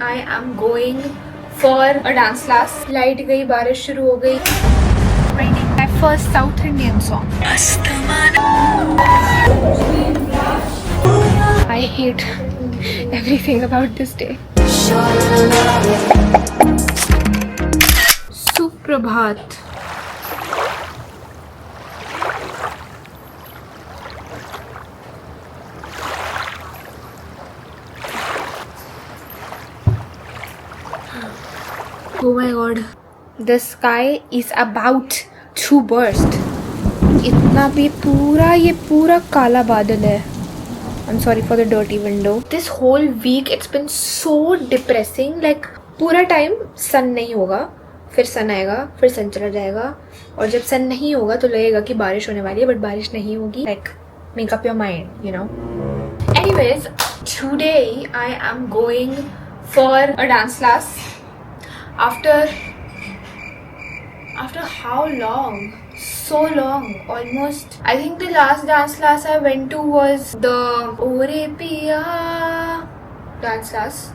I am going for a dance class. Light गई, बारिश शुरू हो गई. Raining. My first South Indian song. I hate everything about this day. सुप्रभात. Oh my god, the sky is about to burst. इतना भी ये पूरा काला बादल है. I'm sorry for the dirty window. This whole week it's been so depressing. Like पूरा time सन नहीं होगा, फिर सन आएगा, फिर सन चला जाएगा, और जब सन नहीं होगा तो लगेगा कि बारिश होने वाली है, बट बारिश नहीं होगी. Like make up your mind, you know. Anyways, today I am going for a dance class. After how long? So long. Almost. I think the last dance class I went to was the Ore Piya dance class.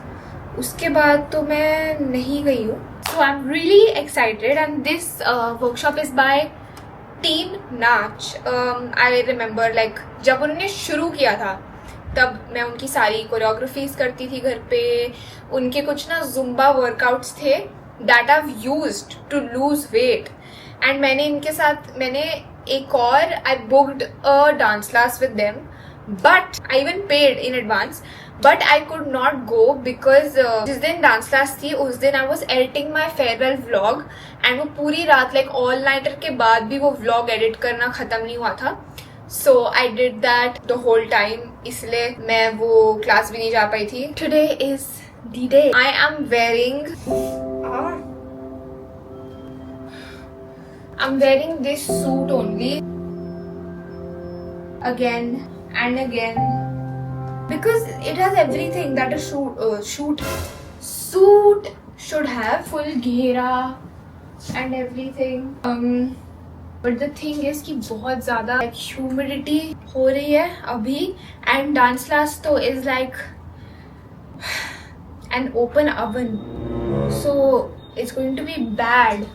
उसके बाद तो मैं नहीं गई हूँ. So I'm really excited, and this workshop is by Team Nach. I remember like जब उन्होंने शुरू किया था तब मैं उनकी सारी कोरियोग्राफीज करती थी घर पे. उनके कुछ ना जुम्बा वर्कआउट्स थे that I've used to lose weight, and मैंने एक और I booked a dance class with them, but I even paid in advance, but I could not go because जिस दिन dance class थी उस दिन I was editing my farewell vlog, and वो पूरी रात like all nighter के बाद भी वो vlog edit करना ख़त्म नहीं हुआ था. So I did that the whole time, इसलिए मैं वो class भी नहीं जा पाई थी. Today is the day. I am wearing this suit only again and again because it has everything that a suit should have. Full ghera and everything. But the thing is कि बहुत ज़्यादा humidity हो रही है अभी, and dance class तो is like an open oven, so it's going to be bad.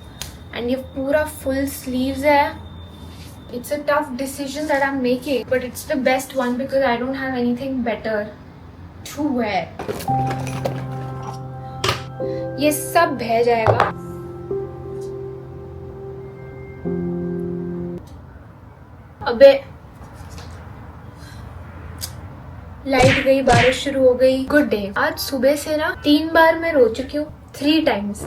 And ये पूरा full sleeves है. It's a tough decision that I'm making, but it's the best one because I don't have anything better to wear. ये सब बह जाएगा. अबे light गई, बारिश शुरू हो गई. Good day. आज सुबह से ना 3 बार मैं रो चुकी हूँ. 3 times.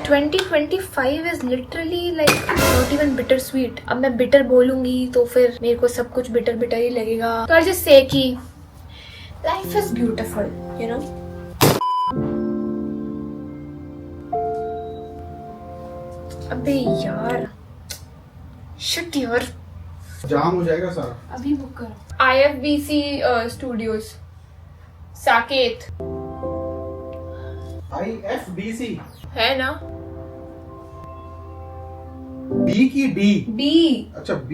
2025 is literally like not even bitter sweet. अब मैं bitter बोलूँगी तो फिर मेरे को सब कुछ bitter ही लगेगा. तो I just say कि life is beautiful, you know. अबे यार, shit यार. जाम हो जाएगा सारा. अभी बुक करो. IFBC Studios, Saket. IFBC है ना? B की D. B. अच्छा B.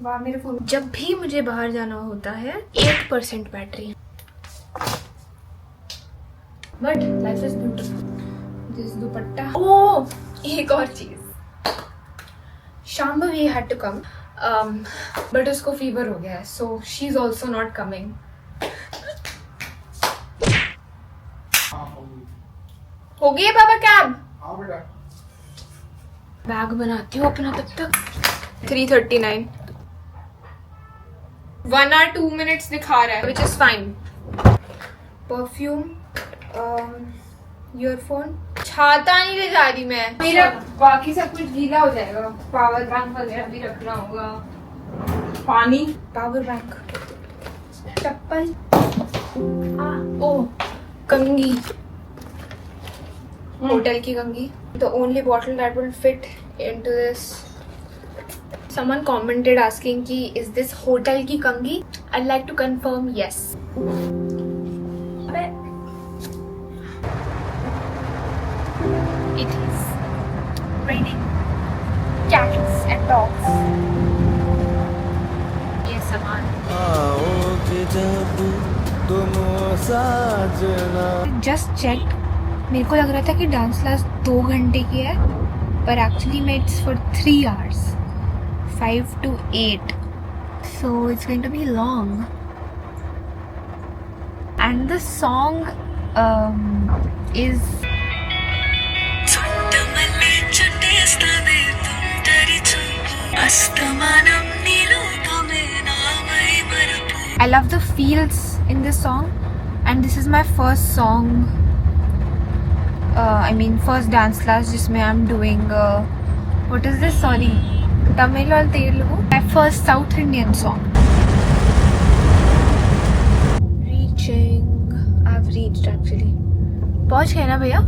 वाह मेरे फोन. जब भी मुझे बाहर जाना होता है 8% बैटरी है. But life is beautiful. This dupatta. Oh, एक और चीज. Shambhavi had to come, but उसको फीवर हो गया है, so she is also not coming. हो गई है पापा कैब? हाँ बेटा. बैग बनाती हूँ अपना तब तक. 3:39. 1 hour 2 minutes दिखा रहा है, which is fine. Perfume, earphone, छाता नहीं ले जा रही मैं. मेरा बाकी सब कुछ गीला हो जाएगा. पावर बैंक वगैरह भी रखना होगा. पानी, पावर बैंक, चप्पल, ओ कंघी, होटल की कंघी. The only bottle that will fit into this. Someone commented asking कि is this hotel की कंघी? I'd like to confirm yes. It is raining cats and dogs. ये सामान. जस्ट चेक, मेरे को लग रहा था कि डांस क्लास 2 घंटे की है, पर एक्चुअली में it's for 3 hours, 5 to 8, so it's going to be long. And the song is I love the feels in this song, and this is my first song, I mean first dance class जिसमें I'm doing what is this, sorry, Tamil or Telugu, my first South Indian song. Reaching, I've reached actually. पहुंच गए ना भैया?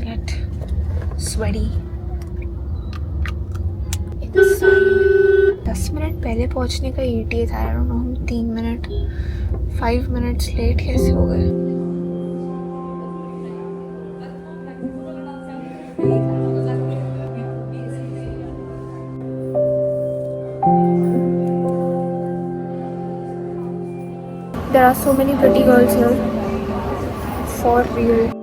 Get sweaty. 10 minute पहले पहुंचने का ETA था, I don't know, हम 3 मिनट 5 minutes लेट कैसे हो गए? There are so many pretty girls here, for real.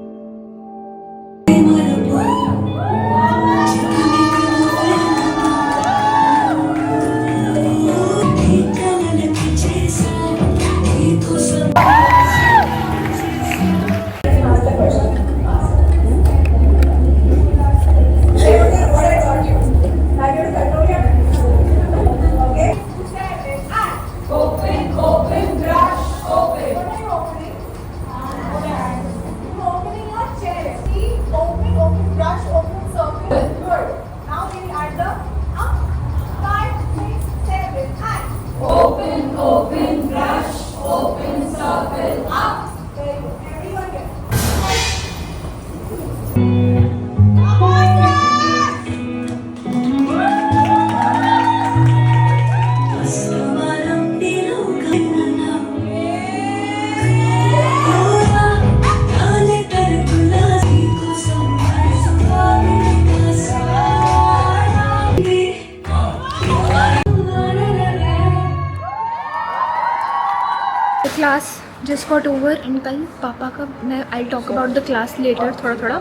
Class just got over and कल पापा का, मैं I talk about the class later थोड़ा,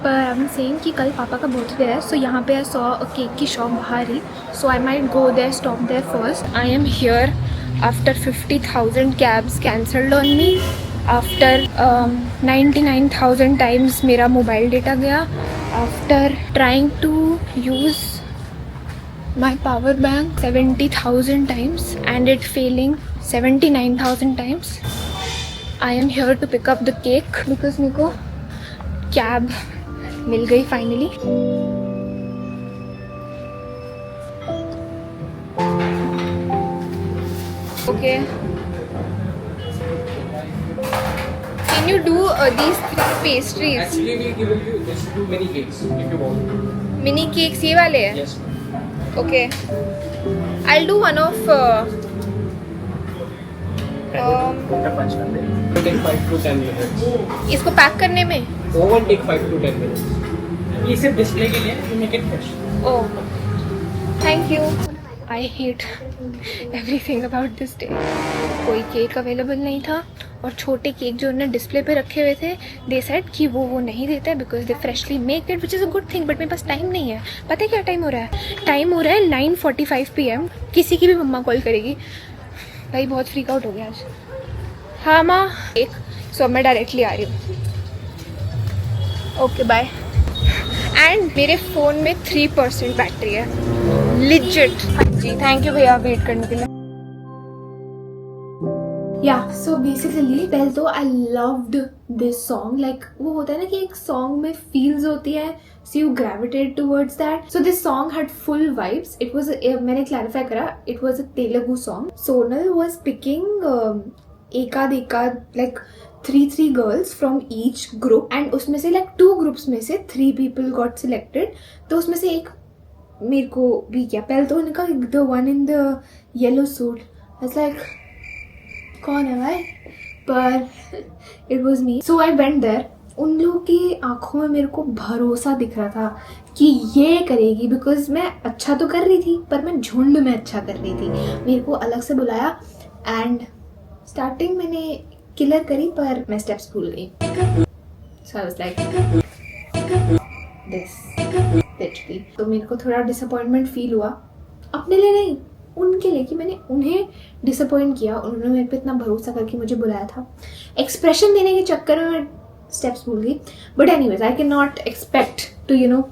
पर आई एम सेइंग कि कल पापा का बर्थडे है, सो यहाँ पे आई सॉ अ केक की शॉप बाहर ही, so I might go there, stop there first. I am here after 50,000 cabs cancelled on me, after 99,000 times मेरा मोबाइल डेटा गया, after trying to use my power bank 70,000 times and it failing 79,000 times. I am here to pick up the cake because मेरे को cab मिल गई finally. Okay. Can you do these 3 pastries? Actually, we give you this 2 mini cakes if you want. Mini cakes ये वाले हैं? Yes. Okay. I'll do one of Take 5 to 10 minutes. इसको pack करने में. That one take 5 to 10 minutes. ये सिर्फ display के लिए, you make it fresh. Oh, thank you. I hate everything about this day. कोई केक अवेलेबल नहीं था और छोटे केक जो उन्होंने डिस्प्ले पे रखे हुए थे, दे सेड कि वो नहीं देता है because they freshly make it, which is a good thing, but मेरे पास टाइम नहीं है. पता है क्या टाइम हो रहा है? टाइम हो रहा है 9:45 PM. किसी की भी मम्मा कॉल करेगी. भाई बहुत फ्रीक आउट हो गया आज. हाँ माँ, एक सो मैं डायरेक्टली आ रही हूँ. Okay bye. एंड मेरे फ़ोन में 3% बैटरी है, लिजिट. जी थैंक यू भैया वेट करने के लिए. Yeah, so basically पहले तो I loved this song. Like वो होता है ना कि एक song में feels होती है, so you gravitate towards that. So this song had full vibes. It was मैंने clarify करा, it was a Telugu song. Sonal was picking एकाद like 3 girls from each group and उसमें से like 2 groups में से 3 people got selected. तो उसमें से एक मेरे को भी किया. पहले तो उन्होंने कहा the one in the yellow suit. I was like कौन है भाई? But it was me. So I went there उन लोगों की आंखों में मेरे को भरोसा दिख रहा था कि ये करेगी, बिकॉज मैं अच्छा तो कर रही थी पर मैं झुंड में अच्छा कर रही थी. मेरे को अलग से बुलाया एंड स्टार्टिंग मैंने किलर करी पर मैं स्टेप्स भूल गई. So I was like this literally. तो मेरे को थोड़ा डिसअपॉइंटमेंट फील हुआ, अपने लिए नहीं उनके लिए, कि मैंने उन्हें डिसअपॉइंट किया. उन्होंने मेरे पे इतना भरोसा करके मुझे बुलाया था. एक्सप्रेशन देने के चक्कर में मैं स्टेप्स भूल गई. But anyways I can not expect to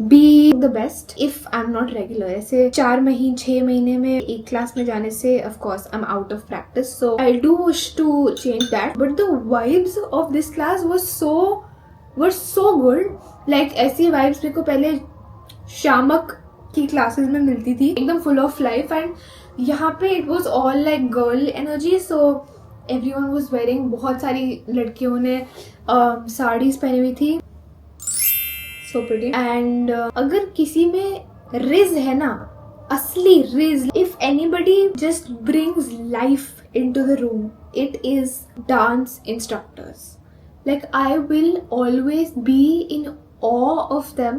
be the best if I am not regular. ऐसे 6 महीने में एक क्लास में जाने से of course I am out of practice. So I do wish to change that. But the vibes of this class were so good. Like ऐसी vibes मेरे को पहले शामक की क्लासेस में मिलती थी, एकदम फुल ऑफ लाइफ. एंड यहाँ पे it was all like girl energy. So everyone was wearing, बहुत सारी लड़कियों ने साड़ीज पहनी हुई थी, सो प्रिटी. एंड अगर किसी में रिज है ना, असली ridge, if anybody just brings life into the room, it is dance instructors. Like I will always be in awe of them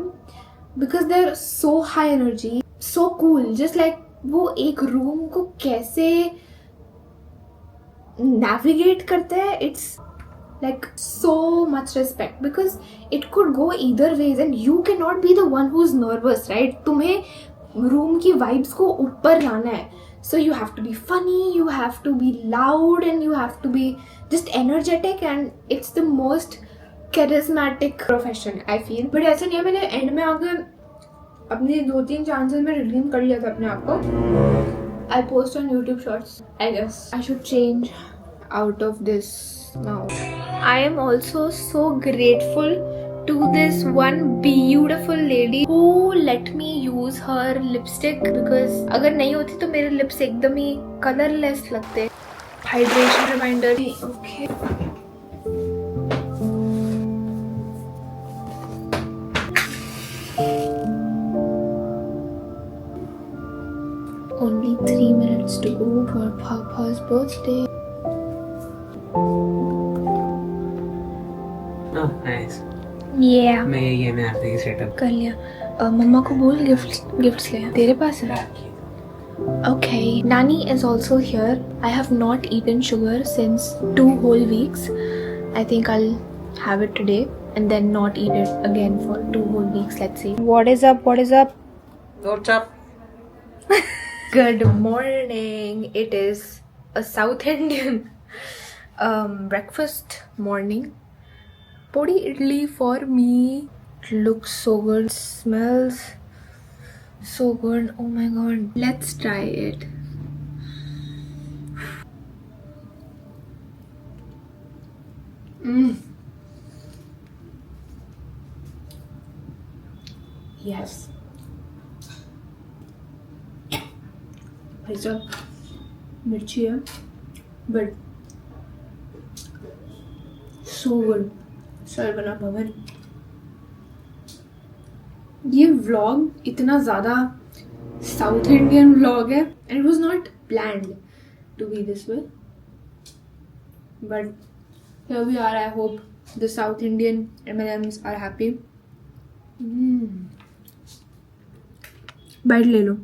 because they're so high energy, so cool. Just like वो एक room को कैसे navigate करते हैं, it's like so much respect because it could go either ways and you cannot be the one who's nervous, right? तुम्हें room की vibes को ऊपर लाना है. So you have to be funny, you have to be loud and you have to be just energetic, and it's the most charismatic profession I feel. But ऐसा नहीं है, मैंने एंड में आकर अपने 2-3 चांसेस में रिडीम कर लिया था अपने आप को. I post on YouTube Shorts. I guess I should change out of this now. I am also so grateful to this one beautiful lady who let me use her lipstick because अगर नहीं होती तो मेरे lips एकदम ही colourless लगते. Hydration reminder. Okay only 3 minutes to go for Papa's birthday. Oh, nice. Yeah. मैं ये मैं आते ही सेटअप कर लिया. मम्मा को बोल गिफ्ट्स ले. तेरे पास है? Okay. Nani is also here. I have not eaten sugar since 2 whole weeks. I think I'll have it today and then not eat it again for 2 whole weeks. Let's see. What is up? What is up? What's up? Good morning. It is a South Indian breakfast morning. Podi idli for me. It looks so good. Smells so good. Oh my god. Let's try it. Yes. भाई साहब मिर्ची है but so good. Saravana भवन. ये vlog इतना ज़्यादा South Indian vlog है and it was not planned to be this way but here we are. I hope the South Indian M&Ms are happy. Bite ले लो.